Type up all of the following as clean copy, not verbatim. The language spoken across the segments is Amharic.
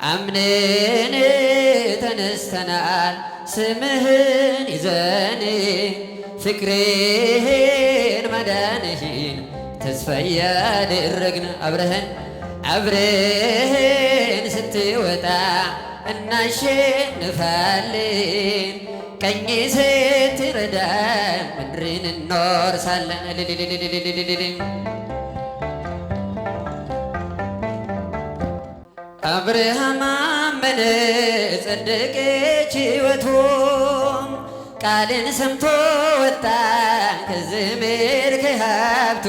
አምነን ተነስተናል ስምህን ይዘን ፍቅርህን ማዳንህን ተስፋ ያደረግን አብረህን ስትወጣ እናሸንፋለን ቀኝ ስትረዳን ምድርን እንወርሳለን። አብርሃም አመነ ጸደቀች ሕይወቱ ቃልን ሰምቶ ወጣ ከዘመድ ከሀብቱ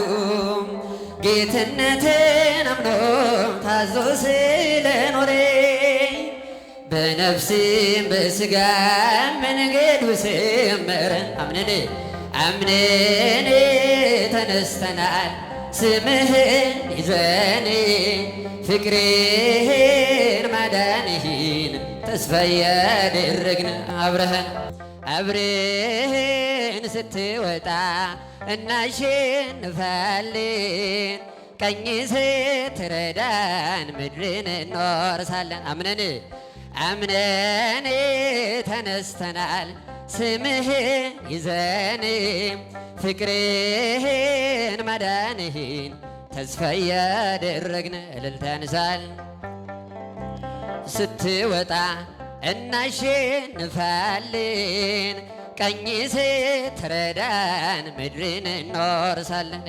ጌትነትን አምኖ ታዞ ስለኖረ በነፍስም በሥጋ መንገዱ ሰመረ። አምነን ተነስተናል ስምህን ይዘን ፍቅርህን ማዳንህን ተስፋ ያደረግን አብረህን ስትወጣ እናሸንፋለን ቀኝ ስትረዳን ምድርን እንወርሳለን። አምነን ተነስተናል ስምህን ይዘን ፍቅርህን ማዳንህን ተስፋ ያደረግን እልልታ ያንሳል። ስትወጣ እናሸንፋለን ቀኝ ስትረዳን ምድርን እንወርሳለን።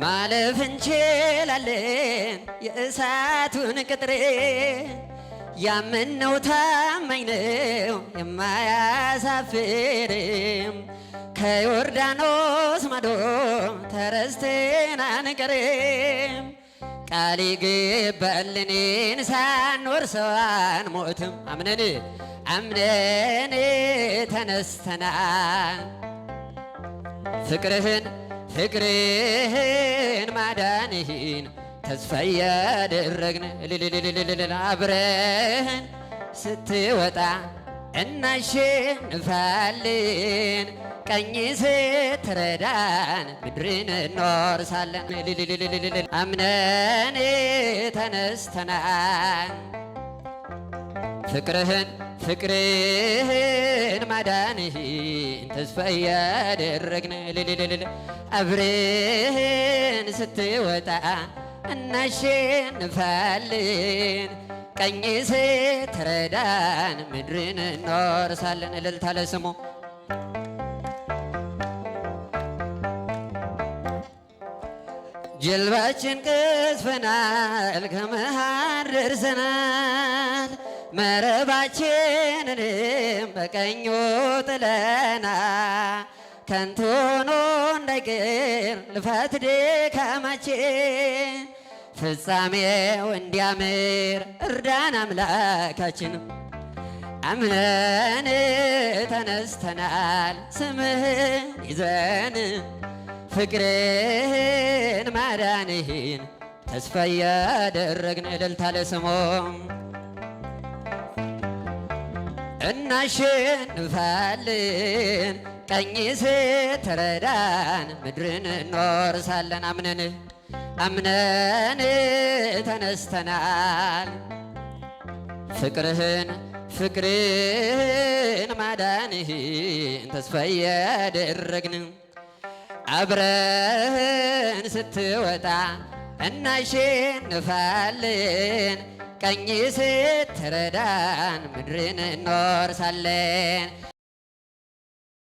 ማለፍ እንችላለን የእሳቱን ቅጥር ያመነው ታማኝ ነው የማያሳፍርም ከዮርዳኖስ ማዶ ተረስተን አንቀርም ቃል ገባልንን ሳንወርሰው አንሞትም። አምነን ተነስተናል ፍቅርህን ማዳንህን ተስፋ ያደረግን አብረህን ስትወጣ እናሸንፋለን ቀኝ ስትረዳን ምድርን እንወርሳለን። አምነን ተነስተናል ፍቅርህን ማዳንህን ተስፋ ያደረግን አብረህን ስትወጣ እናሸንፋለን ቀኝ ስትረዳን ምድርን እንወርሳለን። እልልታ ለስሙ ጀልባችን ቀዝፈናል ከመሃል ደርሰናል መረባችንንም በቀኙ ጥለናል ከንቱ ሆኖ እንዳይቀር ልፋት ድካማችን ፍጻሜው እንዲያምር እርዳን አምላካችን። አምነን ተነስተናል ስምህን ይዘን ፍቅርህን ማዳንህን ተስፋ ያደረግን እልልታ ለስሙ እናሸንፋለን ቀኝ ስትረዳን ምድርን እንወርሳለን። አምነን ተነስተናል ፍቅርህን ማዳንህን ተስፋ ያደረግን አብረህን ስትወጣ እናሸንፋለን ቀኝ ስትረዳን ምድርን እንወርሳለን።